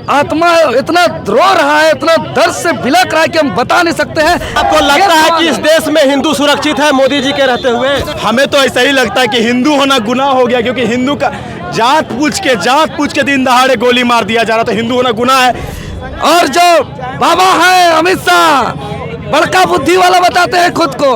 आत्मा इतना रो रहा है, इतना दर्द से बिलख रहा है कि हम बता नहीं सकते हैं। आपको लगता है कि इस देश में हिंदू सुरक्षित है मोदी जी के रहते हुए? हमें तो ऐसा ही लगता है कि हिंदू होना गुनाह हो गया, क्योंकि हिंदू का जात पूछ के दिन दहाड़े गोली मार दिया जा रहा, तो हिंदू होना गुनाह है। और जो बाबा है अमित शाह, बड़का बुद्धि वाला बताते हैं खुद को,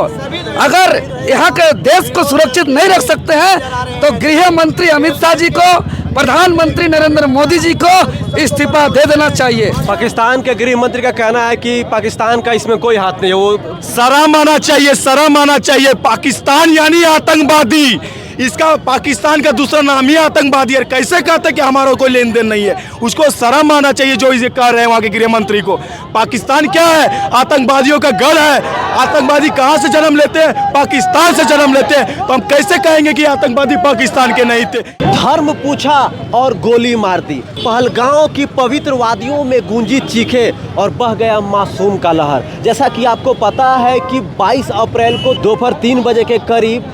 अगर यहाँ के देश को सुरक्षित नहीं रख सकते हैं तो गृह मंत्री अमित शाह जी को, प्रधानमंत्री नरेंद्र मोदी जी को इस्तीफा दे देना चाहिए। पाकिस्तान के गृह मंत्री का कहना है कि पाकिस्तान का इसमें कोई हाथ नहीं है, वो शर्म आना चाहिए, शर्म आना चाहिए। पाकिस्तान यानी आतंकवादी, इसका पाकिस्तान का दूसरा नाम ही आतंकवादी है। कैसे कहते हैं कि हमारा कोई लेन देन नहीं है? उसको शर्म आना चाहिए जो इसे कह रहे हैं वहाँ के गृह मंत्री को। पाकिस्तान क्या है? आतंकवादियों का गढ़ है। आतंकवादी कहाँ से जन्म लेते हैं? पाकिस्तान से जन्म लेते हैं। तो हम कैसे कहेंगे कि आतंकवादी पाकिस्तान के नहीं थे? धर्म पूछा और गोली मार दी। पहलगांव की पवित्र वादियों में गूंजी चीखें और बह गया मासूम का लहर। जैसा कि आपको पता है कि 22 अप्रैल को दोपहर 3 बजे के करीब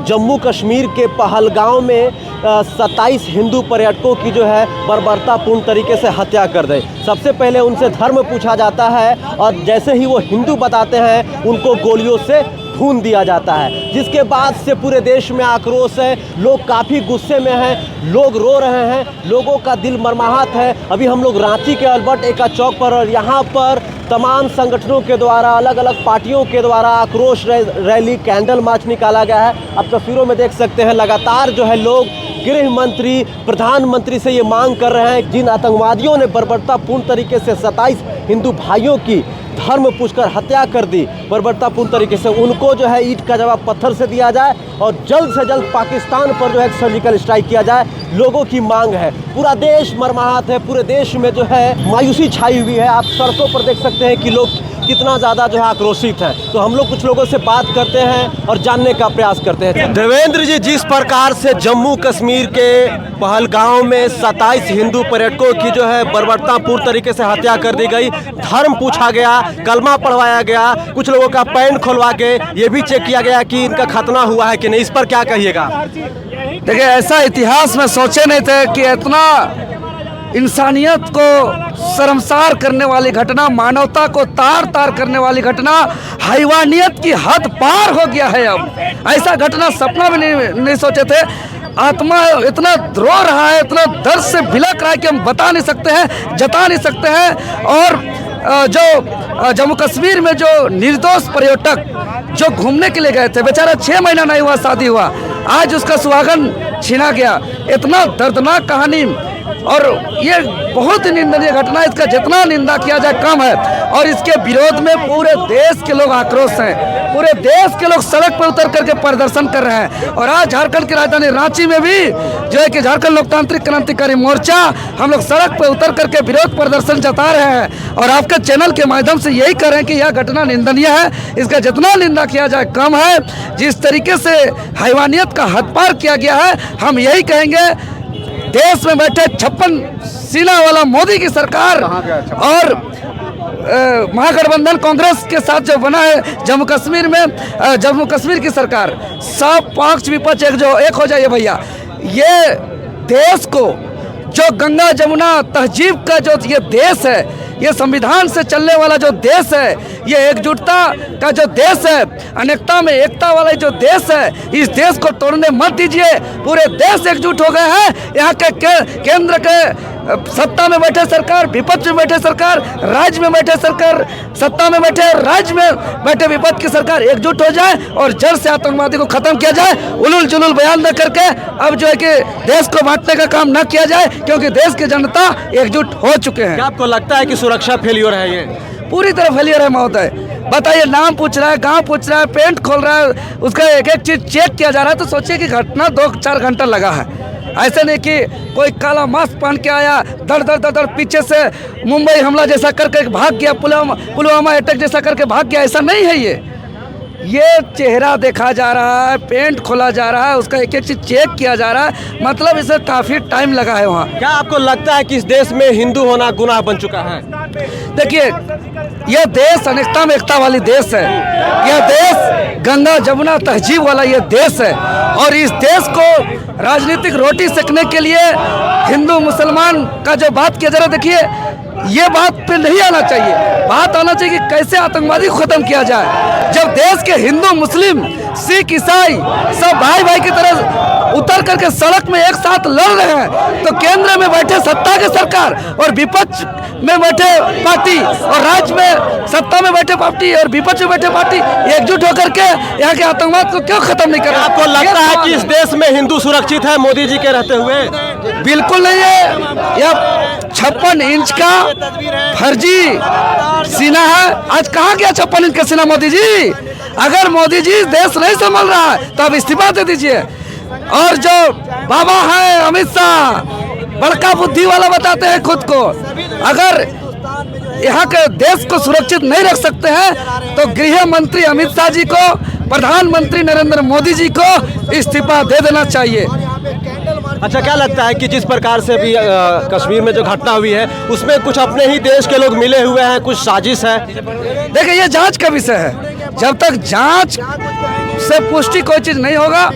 जम्मू कश्मीर के पहलगांव में 27 हिंदू पर्यटकों की जो है बर्बरतापूर्ण तरीके से हत्या कर दी। सबसे पहले उनसे धर्म पूछा जाता है और जैसे ही वो हिंदू बताते हैं उनको गोलियों से भून दिया जाता है, जिसके बाद से पूरे देश में आक्रोश है। लोग काफ़ी गुस्से में हैं, लोग रो रहे हैं, लोगों का दिल मरमाहत है। अभी हम लोग रांची के अल्बर्ट एक्का चौक पर, और यहाँ पर तमाम संगठनों के द्वारा, अलग अलग पार्टियों के द्वारा आक्रोश रैली, कैंडल मार्च निकाला गया है। आप तस्वीरों में देख सकते हैं लगातार जो है लोग गृह मंत्री, प्रधानमंत्री से ये मांग कर रहे हैं, जिन आतंकवादियों ने बर्बरतापूर्ण तरीके से 27 हिंदू भाइयों की धर्म पूछकर हत्या कर दी बर्बरतापूर्ण तरीके से, उनको जो है ईंट का जवाब पत्थर से दिया जाए और जल्द से जल्द पाकिस्तान पर जो है सर्जिकल स्ट्राइक किया जाए। लोगों की मांग है, पूरा देश मरमाहत है, पूरे देश में जो है मायूसी छाई हुई है। आप सड़कों पर देख सकते हैं कि लोग कितना ज़्यादा जो है आक्रोशित हैं। तो हम लोग कुछ लोगों से बात करते हैं और जानने का प्रयास करते हैं। देवेंद्र जी, जिस प्रकार से जम्मू कश्मीर के पहलगांव में 27 हिंदू पर्यटकों की जो है बर्बरतापूर्ण तरीके से हत्या कर दी गई, धर्म पूछा गया, कलमा पढ़वाया गया, कुछ लोगों का पैंट खोलवा के ये भी चेक किया गया कि इनका खतना हुआ है कि नहीं, इस पर क्या कहिएगा? देखिए, ऐसा इतिहास में सोचे नहीं थे कि इतना इंसानियत को शर्मसार करने वाली घटना, मानवता को तार तार करने वाली घटना, हैवानियत की हद पार हो गया है। अब ऐसा घटना सपना में नहीं सोचे थे। आत्मा इतना रो रहा है, इतना दर्द से बिलख रहा है कि हम बता नहीं सकते हैं, जता नहीं सकते हैं। और जो जम्मू कश्मीर में जो निर्दोष पर्यटक जो घूमने के लिए गए थे, बेचारा 6 महीना नहीं हुआ शादी हुआ, आज उसका सुहागन छीना गया। इतना दर्दनाक कहानी, और ये बहुत ही निंदनीय घटना है। इसका जितना निंदा किया जाए कम है। और इसके विरोध में पूरे देश के लोग आक्रोश हैं, पूरे देश के लोग सड़क पर उतर करके प्रदर्शन कर रहे हैं। और आज झारखंड की राजधानी रांची में भी जो है कि झारखंड लोकतांत्रिक क्रांतिकारी मोर्चा, हम लोग सड़क पर उतर करके विरोध प्रदर्शन जता रहे हैं। और आपके चैनल के माध्यम से यही कह रहे हैं कि यह घटना निंदनीय है, इसका जितना निंदा किया जाए कम है। जिस तरीके से हैवानियत का हद पार किया गया है, हम यही कहेंगे देश में बैठे 56 सीना वाला मोदी की सरकार और महागठबंधन कांग्रेस के साथ जो बना है जम्मू कश्मीर में, जम्मू कश्मीर की सरकार, सब पक्ष विपक्ष एक हो जाइए भैया। ये देश को, जो गंगा जमुना तहजीब का जो ये देश है, ये संविधान से चलने वाला जो देश है, ये एकजुटता का जो देश है, अनेकता में एकता वाला जो देश है, इस देश को तोड़ने मत दीजिए। पूरे देश एकजुट हो गए हैं। यहाँ के केंद्र के सत्ता में बैठे सरकार, विपक्ष में बैठे सरकार, राज्य में बैठे सरकार, सत्ता में बैठे राज्य में बैठे विपक्ष की सरकार एकजुट हो जाए और जड़ से आतंकवादी को खत्म किया जाए। उलूल जुलूल बयान न करके अब जो है कि देश को बांटने का काम न किया जाए, क्योंकि देश की जनता एकजुट हो चुके हैं। क्या आपको लगता है कि सुरक्षा फेलियर है? ये पूरी तरह फेलियर है महोदय। बताइए, नाम पूछ रहा है, गांव पूछ रहा है, पेंट खोल रहा है, उसका एक एक चीज चेक किया जा रहा है। तो सोचिए कि घटना 2-4 घंटा लगा है। ऐसे नहीं कि कोई काला मास्क पहन के आया, दर दर दर दर पीछे से मुंबई हमला जैसा करके भाग गया, पुलवामा अटैक जैसा करके भाग गया, ऐसा नहीं है। ये चेहरा देखा जा रहा है, पेंट खोला जा रहा है, उसका एक एक चीज चेक किया जा रहा है, मतलब इसे काफ़ी टाइम लगा है वहाँ। क्या आपको लगता है कि इस देश में हिंदू होना गुनाह बन चुका है? देखिए, यह देश अनेकता में एकता वाली देश है। यह देश गंगा जमुना तहजीब वाला ये देश है, और इस देश को राजनीतिक रोटी सेकने के लिए हिंदू मुसलमान का जो बात किया जा रहा है, देखिए ये बात पे नहीं आना चाहिए। बात आना चाहिए कि कैसे आतंकवादी को खत्म किया जाए। जब देश के हिंदू मुस्लिम सिख ईसाई सब भाई भाई की तरह उतर करके सड़क में एक साथ लड़ रहे हैं, तो केंद्र में बैठे सत्ता की सरकार और विपक्ष में बैठे पार्टी और राज्य में सत्ता में बैठे पार्टी और विपक्ष में बैठे पार्टी एकजुट होकर के यहाँ के आतंकवाद को क्यों खत्म नहीं कर रहा? आपको लगता है कि इस देश में हिंदू सुरक्षित है मोदी जी के रहते हुए? बिल्कुल नहीं है। यह 56 इंच का फर्जी सीना है। आज कहाँ गया 56 इंच का सीना मोदी जी? अगर मोदी जी देश नहीं संभाल रहा है तो अब इस्तीफा दे दीजिए। और जो बाबा है अमित शाह, बड़का बुद्धि वाला बताते हैं खुद को, अगर यहाँ के देश को सुरक्षित नहीं रख सकते हैं तो गृह मंत्री अमित शाह जी को, प्रधानमंत्री नरेंद्र मोदी जी को इस्तीफा दे देना चाहिए। अच्छा, क्या लगता है कि जिस प्रकार से भी कश्मीर में जो घटना हुई है उसमें कुछ अपने ही देश के लोग मिले हुए हैं, कुछ साजिश है? देखिए, ये जांच का विषय है। जब तक जांच से पुष्टि कोई चीज नहीं होगा,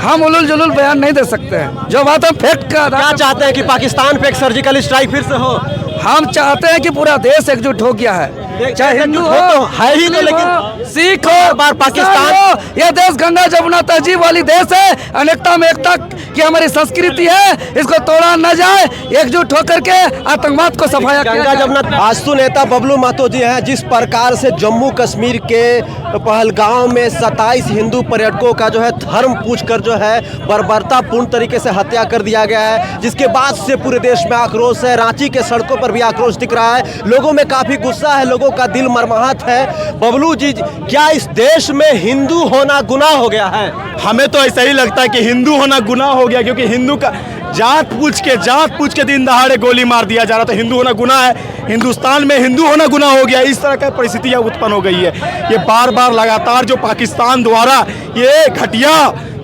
हम उलूल जुलूल बयान नहीं दे सकते हैं। जो बात हम फैक्ट का क्या चाहते हैं कि पाकिस्तान पे एक सर्जिकल स्ट्राइक फिर से हो? हम चाहते हैं कि पूरा देश एकजुट हो गया है, चाहे हिंदू हो, है ही तो, लेकिन सिख हो, बार पाकिस्तान हो। यह देश गंगा जमुना तहजीब वाली देश है, अनेकता में एकता की हमारी संस्कृति है, इसको तोड़ा न जाए। एकजुट होकर के आतंकवाद को सफाया किया गंगा जाए। जमुना। आजसू नेता बबलू महतो जी हैं। जिस प्रकार से जम्मू कश्मीर के पहलगांव में 27 हिंदू पर्यटकों का जो है धर्म पूछकर जो है बर्बरतापूर्ण तरीके से हत्या कर दिया गया है, जिसके बाद से पूरे देश में आक्रोश है। रांची के सड़कों पर भी आक्रोश दिख रहा है, लोगों में काफी गुस्सा है, लोगों का दिल मरमाहत है। बबलू जी, क्या इस देश में हिंदू होना गुनाह हो गया है? हमें तो ऐसा ही लगता है कि हिंदू होना गुनाह हो गया, क्योंकि हिंदू का जात पूछ के दिन दहाड़े गोली मार दिया जा रहा था। हिंदू होना गुनाह है, हिंदुस्तान में हिंदू होना गुनाह हो गया। इस तरह का परिस्थितियाँ उत्पन्न हो गई है। ये बार बार लगातार जो पाकिस्तान द्वारा ये घटिया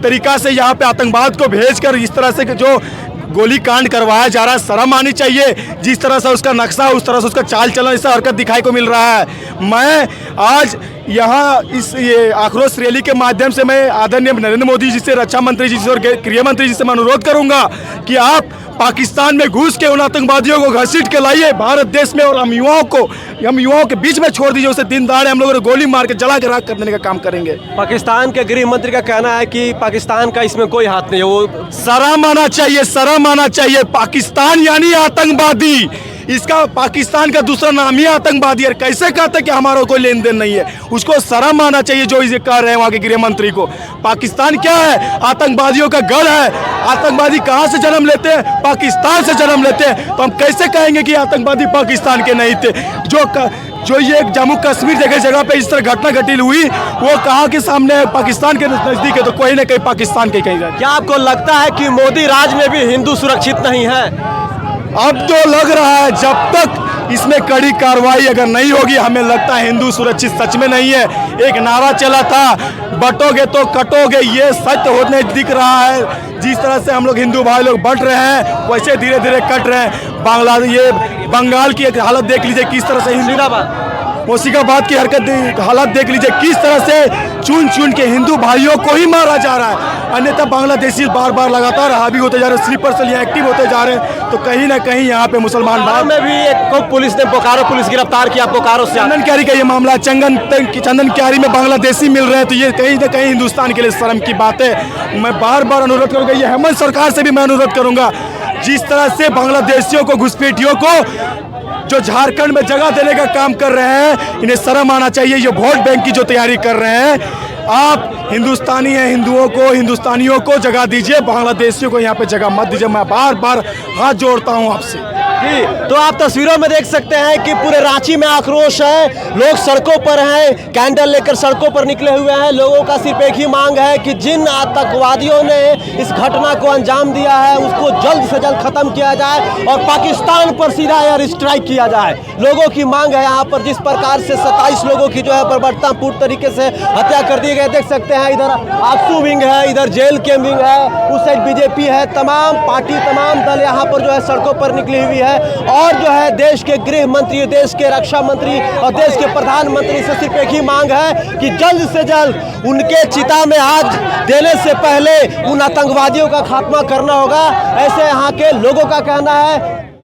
तरीका से यहाँ पे आतंकवाद को भेजकर इस तरह से जो गोली कांड करवाया जा रहा है, शर्म आनी चाहिए। जिस तरह से उसका नक्शा, उस तरह से उसका चाल चलन, इससे हरकत दिखाई को मिल रहा है। मैं आज यहाँ ये आक्रोश रैली के माध्यम से मैं आदरणीय नरेंद्र मोदी जी से, रक्षा मंत्री जी से और गृह मंत्री जी से मैं अनुरोध करूंगा कि आप पाकिस्तान में घुस के उन आतंकवादियों को घसीट के लाइए भारत देश में, और हम युवाओं के बीच में छोड़ दीजिए। उसे दिन दहाड़े हम लोगों ने गोली मार के जला के राख कर देने का काम करेंगे। पाकिस्तान के गृह मंत्री का कहना है कि पाकिस्तान का इसमें कोई हाथ नहीं है। वो शर्म आना चाहिए, शर्म आना चाहिए। पाकिस्तान यानी आतंकवादी, इसका पाकिस्तान का दूसरा नाम ही आतंकवादी है। कैसे कहते कि हमारा कोई लेन देन नहीं है? उसको शर्म आना चाहिए जो इसे कह रहे हैं वहाँ के गृह मंत्री को। पाकिस्तान क्या है? आतंकवादियों का गढ़ है। आतंकवादी कहाँ से जन्म लेते हैं? पाकिस्तान से जन्म लेते हैं। तो हम कैसे कहेंगे कि आतंकवादी पाकिस्तान के नहीं थे? जो ये जम्मू कश्मीर जगह जगह पे इस तरह घटना घटित हुई, वो कहाँ के सामने है? पाकिस्तान के नजदीक है, तो कोई ना कहीं पाकिस्तान के कहीं जाए। क्या आपको लगता है कि मोदी राज में भी हिंदू सुरक्षित नहीं है? अब तो लग रहा है जब तक इसमें कड़ी कार्रवाई अगर नहीं होगी, हमें लगता है हिंदू सुरक्षित सच में नहीं है। एक नारा चला था, बटोगे तो कटोगे, ये सत्य होने दिख रहा है। जिस तरह से हम लोग हिंदू भाई लोग बट रहे हैं, वैसे धीरे धीरे कट रहे हैं। ये बंगाल की एक हालत देख लीजिए, किस तरह से मुर्शिदाबाद की हालत देख लीजिए, किस तरह से चुन चुन के हिंदू भाइयों को ही मारा जा रहा है। अन्यथा बांग्लादेशी बार बार लगातार हावी होते जा रहे हैं, स्लीपर सेल यहाँ एक्टिव होते जा रहे हैं। तो कहीं ना कहीं यहाँ पे मुसलमान में भी एक पुलिस ने बोकारो पुलिस गिरफ्तार किया। बोकारो से चंदन क्यारी का ये मामला, चंदन क्यारी में बांग्लादेशी मिल रहे हैं, तो ये कहीं ना कहीं हिंदुस्तान के लिए शर्म की बात है। मैं बार बार अनुरोध करूँगा, ये हेमंत सरकार से भी मैं अनुरोध करूँगा, जिस तरह से बांग्लादेशियों को, घुसपैठियों को जो झारखंड में जगह देने का काम कर रहे हैं, इन्हें शर्म आना चाहिए। ये वोट बैंक की जो तैयारी कर रहे हैं, आप हिंदुस्तानी हैं, हिंदुस्तानियों को जगह दीजिए, बांग्लादेशियों को यहाँ पे जगह मत दीजिए। मैं बार बार हाथ जोड़ता हूँ आपसे। जी, तो आप तस्वीरों में देख सकते हैं कि पूरे रांची में आक्रोश है, लोग सड़कों पर हैं, कैंडल लेकर सड़कों पर निकले हुए हैं। लोगों का सिर्फ एक ही मांग है कि जिन आतंकवादियों ने इस घटना को अंजाम दिया है उसको जल्द से जल्द खत्म किया जाए और पाकिस्तान पर सीधा एयर स्ट्राइक किया जाए। लोगों की मांग है यहाँ पर, जिस प्रकार से 27 लोगों की जो है बर्बरतापूर्ण तरीके से हत्या कर दी गई। देख सकते हैं इधर आक्सू विंग है, इधर जेल के विंग है, उस साइड बीजेपी है, तमाम पार्टी तमाम दल यहाँ पर जो है सड़कों पर निकली हुई है। और जो है देश के गृह मंत्री, देश के रक्षा मंत्री और देश के प्रधानमंत्री से सिर्फ एक ही मांग है कि जल्द से जल्द उनके चिता में आग देने से पहले उन आतंकवादियों का खात्मा करना होगा। ऐसे यहाँ के लोगों का कहना है।